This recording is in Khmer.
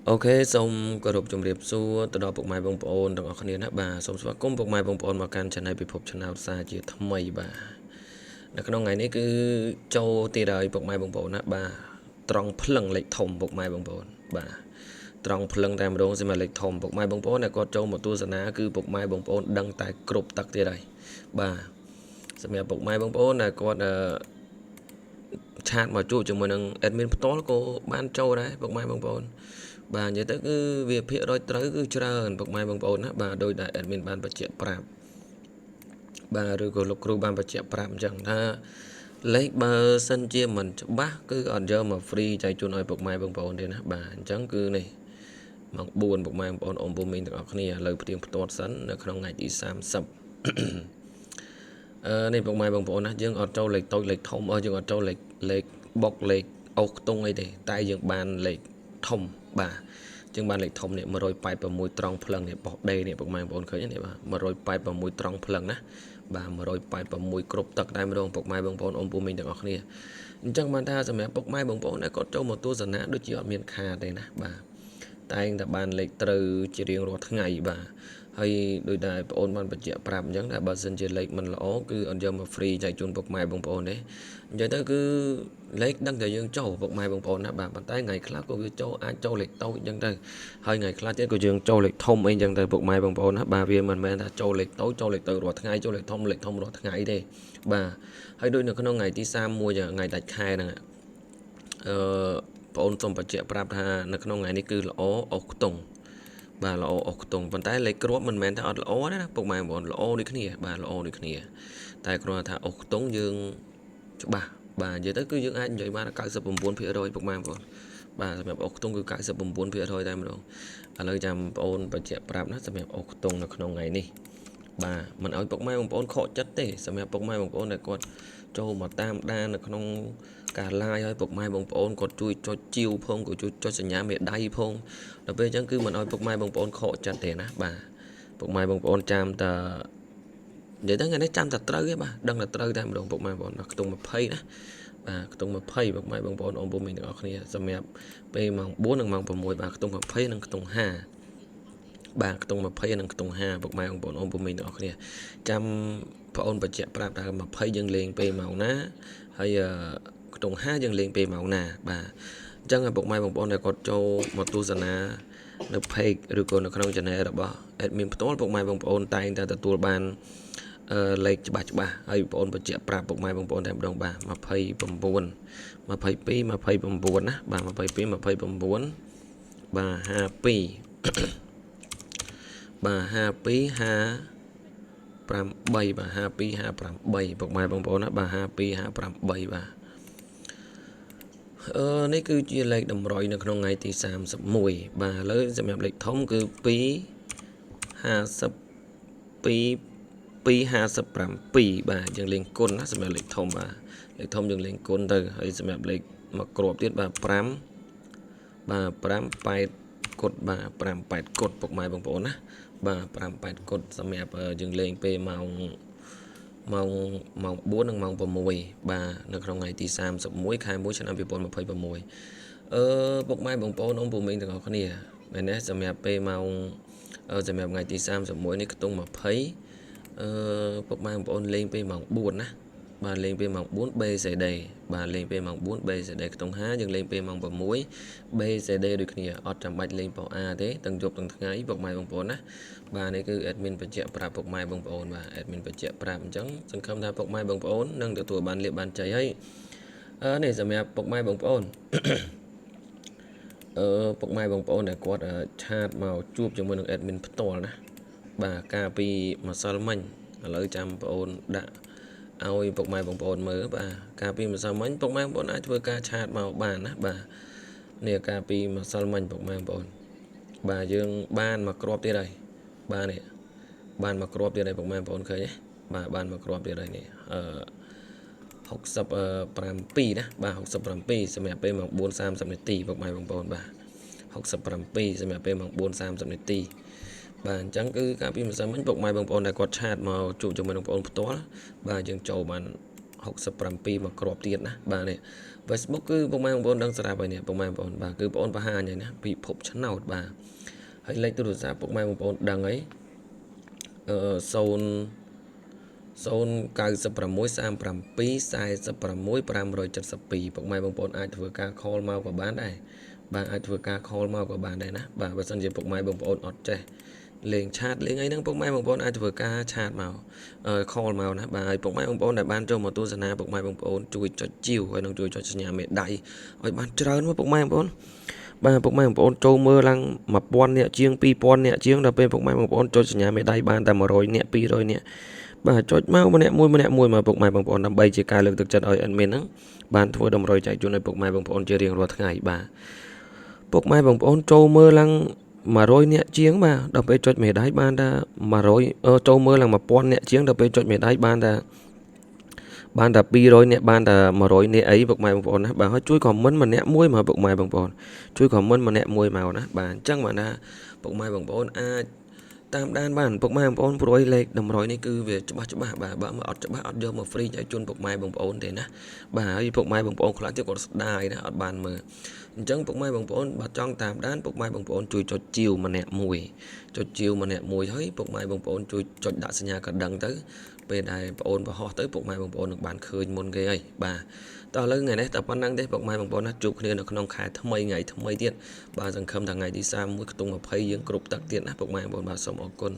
Ok សូមគោរពជំរាបសួរទៅដល់ពុកម៉ែបងប្អូនទាំងអស់គ្នាណាបាទសូមស្វាគមន៍ពុកម៉ែបងប្អូនមកកាន់ Channel ពិភព Channel សាជាថ្មីបាទនៅក្នុងថ្ងៃនេះគឺចូលទៀតហើយពុកម៉ែបងប្អូនណាបាទត្រង់ភ្លឹងលេខធំពុកម៉ែបងប្អូនបាទត្រង់ភ្លឹងតែម្ដងសម្រាប់លេខធំពុកម៉ែបងប្អូនដែលគាត់ចូលមកទស្សនាគឺពុកម៉ែបងប្អូនដឹងតែគ្រប់ទឹកទៀតហើយបាទសម្រាប់ពុកម៉ែបងប្អូនដែលគាត់ឆាតមកជួបជាមួយនឹង admin ផ្ទាល់ក៏បានចូលដែរពុកម៉ែបងប្អូនបាទនិយាយទៅគឺវាភាគរយត្រូវគឺច្រើនពុកម៉ែបងប្អូនណាបាទដោយដែល admin បានបញ្ជាក់ប្រាប់បាទឬក៏លោកគ្រូបានបញ្ជាក់ប្រាប់អញ្ចឹងថាលេខបើសិនជាមិនច្បាស់គឺអត់យកមក free ចែកជូនឲ្យពុកម៉ែបងប្អូនទេណាបាទអញ្ចឹងគឺនេះម៉ោង4ពុកម៉ែបងប្អូនអ៊ំពូមីងទាំងអស់គ្នាឥឡូវផ្ទៀងផ្ទាត់សិននៅក្នុងថ្ងៃទី30នេះពុកម៉ែបងប្អូនណាយើងអត់ចូលលេខតូចលេខធំយើងអត់ចូលលេខបុកលេខអូសខ្ទង់អីទេតែយើងបានលេខធំបាទជាងបានលេខធំនេះ186ត្រង់ភ្លឹងនេះបោះដេនេះពុកម៉ែបងប្អូនឃើញនេះបាទ186ត្រង់ភ្លឹងណាបាទ186គ្រប់ទឹកតែម្ដងពុកម៉ែបងប្អូនអ៊ំពូមីងទាំងអស់គ្នាអញ្ចឹងបានថាសម្រាប់ពុកម៉ែបងប្អូនដែលគាត់ចូលមកទស្សនាដូចជាអត់មានខាតទេណាបាទតែងតែបានលេខត្រូវជារៀងរាល់ថ្ងៃបាទហើយដោយតែបងប្អូនបានបញ្ជាក់ប្រាប់អញ្ចឹងថាបើសិនជាលេខមិនល្អគឺអត់យកមក free ចែកជូនពុកម៉ែបងប្អូនទេអញ្ចឹងទៅគឺលេខដឹងតែយើងចូលពុកម៉ែបងប្អូនណាបាទប៉ុន្តែថ្ងៃខ្លះក៏វាចូលអាចចូលលេខតូចអញ្ចឹងទៅហើយថ្ងៃខ្លះទៀតក៏យើងចូលលេខធំអីអញ្ចឹងទៅពុកម៉ែបងប្អូនណាបាទវាមិនមែនថាចូលលេខតូចចូលលេខទៅរាល់ថ្ងៃចូលលេខធំរាល់ថ្ងៃទេបាទហើយដូចនៅក្នុងថ្ងៃទី31ថ្ងៃដាច់ខែហ្នឹងបងអូនសូមបញ្ជាក់ប្រាប់ថានៅក្នុងថ្ងៃនេះគឺល្អអុសខ្ទង់បាទល្អអុសខ្ទង់ប៉ុន្តែលេខគ្រាប់មិនមែនថាអត់ល្អទេណាពុកម៉ែបងប្អូនល្អដូចគ្នាបាទល្អដូចគ្នាតែគ្រាន់តែថាអុសខ្ទង់យើងច្បាស់បាទនិយាយទៅគឺយើងអាចនិយាយបាន99%ពុកម៉ែបងប្អូនបាទសម្រាប់អុសខ្ទង់គឺ99%តែម្ដងឥឡូវចាំបងប្អូនបញ្ជាក់ប្រាប់ណាសម្រាប់អុសខ្ទង់នៅក្នុងថ្ងៃនេះបាទមិនឲ្យពុកម៉ែបងប្អូនខកចិត្តទេសម្រាប់ពុកម៉ែបងប្អូនដែលគាត់ចូលមកតាមដាននៅក្នុងការ live ឲ្យពុកម៉ែបងប្អូនគាត់ជួយចុចជីវផងក៏ជួយចុចសញ្ញាមេដៃផងដល់ពេលអញ្ចឹងគឺមិនឲ្យពុកម៉ែបងប្អូនខកចិត្តទេណាបាទពុកម៉ែបងប្អូនចាំតែនិយាយទៅថ្ងៃនេះចាំតែត្រូវទេបាទដឹងតែត្រូវតែម្ដងពុកម៉ែបងប្អូនខ្ទង់20ណាបាទខ្ទង់20ពុកម៉ែបងប្អូនអ៊ំពុំមីងទាំងអស់គ្នាសម្រាប់ពេលម៉ោង4និងម៉ោង6បាទខ្ទង់20និងខ្ទង់5បាទខ្ទង់20និងខ្ទង់5ពុកម៉ែបងប្អូនអ៊ំពុំមីងទាំងអស់គ្នាចាំបងអូនបញ្ជាក់ប្រាប់ថា20យើងលេងពេលម៉ោងណាហើយខ្ទង់5យើងលេងពេលម៉ោងណាបាទអញ្ចឹងពុកម៉ែបងប្អូនដែលគាត់ចូលមកទស្សនានៅ page ឬក៏នៅក្នុង channel របស់ admin ផ្ទាល់ពុកម៉ែបងប្អូនតែងតែទទួលបានលេខច្បាស់ហើយបងប្អូនបញ្ជាក់ប្រាប់ពុកម៉ែបងប្អូនតែម្ដងបាទ29 22 29ណាបាទ22 29បាទ52បាទ52បាទ52 58ពុកម៉ែបងប្អូនណាបាទ52 58បាទនេះគឺជាលេខតម្រុយនៅក្នុងថ្ងៃទី31បាទឥឡូវសម្រាប់លេខធំគឺ257បាទយើងលេងគុណណាសម្រាប់លេខធំបាទលេខធំយើងលេងគុណទៅហើយសម្រាប់លេខមកគ្រាប់ទៀតបាទ5បាទ5 8គុតបាទ5 8គុតពុកម៉ែបងប្អូនណាបាទ5 8គុតសម្រាប់យើងលេងពេលម៉ោង4និងម៉ោង6បាទនៅក្នុងថ្ងៃទី31ខែ1ឆ្នាំ2026ពុកម៉ែបងប្អូនអ៊ំពូមីងទាំងអស់គ្នាមែនទេសម្រាប់ពេលម៉ោងសម្រាប់ថ្ងៃទី31នេះខ្ទង់20ពុកម៉ែបងប្អូនលេងពេលម៉ោង4ណាបាទលេងពេលម៉ោង4 BCD បាទលេងពេលម៉ោង4 BCD ខ្ទង់5យើងលេងពេលម៉ោង6 BCD ដូចគ្នាអត់ចាំបាច់លេងប៉ោ A ទេទាំងយប់ទាំងថ្ងៃពុកម៉ែបងប្អូនណាបាទនេះគឺ admin បញ្ជាក់ប្រាប់ពុកម៉ែបងប្អូនបាទ admin បញ្ជាក់ប្រាប់អញ្ចឹងសង្ឃឹមថាពុកម៉ែបងប្អូននឹងទទួលបានលាភបានជ័យហើយនេះសម្រាប់ពុកម៉ែបងប្អូនពុកម៉ែបងប្អូនដែលគាត់ឆាតមកជួបជាមួយនឹង admin ផ្ទាល់ណាបាទកាលពីម្សិលមិញឥឡូវចាំបងប្អូនដាក់ឲ្យពុកម៉ែបងប្អូនមើលបាទកាលពីម្សិលមិញពុកម៉ែបងប្អូនអាចធ្វើការឆាតមកបានណាបាទនេះកាលពីម្សិលមិញពុកម៉ែបងប្អូនបាទយើងបានមកគ្រាប់ទៀតហើយបាទនេះបានមកគ្រាប់ទៀតហើយពុកម៉ែបងប្អូនឃើញទេបាទបានមកគ្រាប់ទៀតហើយនេះ67ណាបាទ67សម្រាប់ពេលម៉ោង4:30នាទីពុកម៉ែបងប្អូនបាទ67សម្រាប់ពេលម៉ោង4:30នាទីបាទអញ្ចឹងគឺកាលពីម្សិលមិញពុកម៉ែបងប្អូនដែលគាត់ឆាតមកជួបជាមួយនឹងបងប្អូនផ្ទាល់បាទយើងចូលបាន 67មកគ្រាប់ទៀតណាបាទនេះ Facebook គឺពុកម៉ែបងប្អូនដឹងស្រាប់ហើយនេះពុកម៉ែបងប្អូនបាទគឺបងប្អូនបង្ហាញហើយណាពិភពឆ្នោតបាទហើយលេខទូរស័ព្ទពុកម៉ែបងប្អូនដឹងហើយ0963746 ពុកម៉ែបងប្អូនអាចធ្វើការ call មកក៏បានដែរបាទអាចធ្វើការ call មកក៏បានដែរណាបាទបើសិនជាពុកម៉ែបងប្អូនអត់ចេះលេងឆាតលេងអីហ្នឹងពុកម៉ែបងប្អូនអាចធ្វើការឆាតមក call មកណាបាទហើយពុកម៉ែបងប្អូនដែលបានចូលមកទស្សនាពុកម៉ែបងប្អូនជួយចុចជីវហើយនឹងជួយចុចសញ្ញាមេដៃឲ្យបានច្រើនមកពុកម៉ែបងប្អូនបាទពុកម៉ែបងប្អូនចូលមើលឡើង1000នាក់ជាង2000នាក់ជាងដល់ពេលពុកម៉ែបងប្អូនចុចសញ្ញាមេដៃបានតែ100នាក់200នាក់បាទចុចមកម្នាក់មួយមកពុកម៉ែបងប្អូនដើម្បីជាការលើកទឹកចិត្តឲ្យ admin ហ្នឹងបានធ្វើតម្រុយចែកជូនឲ្យពុកម៉ែបងប្អូនជារៀងរាល់ថ្ងៃបាទពុកម៉ែបងប្អូនចូលមើលឡើង100នាក់ជាងបាទដល់ពេលចុចមេដៃបានតែ100ចូលមើលឡើង1000នាក់ជាងដល់ពេលចុចមេដៃបានតែ200នាក់បានតែ100នាក់អីពុកម៉ែបងប្អូនណាបាទហើយជួយ comment ម្នាក់មួយមកពុកម៉ែបងប្អូនជួយ comment ម្នាក់មួយមកណាបាទអញ្ចឹងបាទណាពុកម៉ែបងប្អូនអាចតាមដានបានពុកម៉ែបងប្អូនព្រួយលេខតម្រុយនេះគឺវាច្បាស់បាទបើមិនអត់ច្បាស់អត់យកមក free ឲ្យជូនពុកម៉ែបងប្អូនទេណាបាទហើយពុកម៉ែបងប្អូនខ្លះទៀតគាត់ស្ដាយណាអត់បានមើលអញ្ចឹងពុកម៉ែបងប្អូនបើចង់តាមដានពុកម៉ែបងប្អូនជួយចុចជីវម្នាក់មួយហើយពុកម៉ែបងប្អូនជួយចុចដាក់សញ្ញាកណ្ដឹងទៅពេលដែលបងប្អូនបរោះទៅពុកម៉ែបងប្អូននឹងបានឃើញមុនគេហើយបាទតោះឥឡូវថ្ងៃនេះតែប៉ុណ្្នឹងទេពុកម៉ែបងប្អូនណាជួបគ្នានៅក្នុងខែថ្មីថ្ងៃថ្មីទៀតបាទសង្ឃឹមថាថ្ងៃទី31ខ្ទង់20យើងគ្រប់ទឹកទៀតណាពុកម៉ែបងប្អូនបាទសូមអរគុណ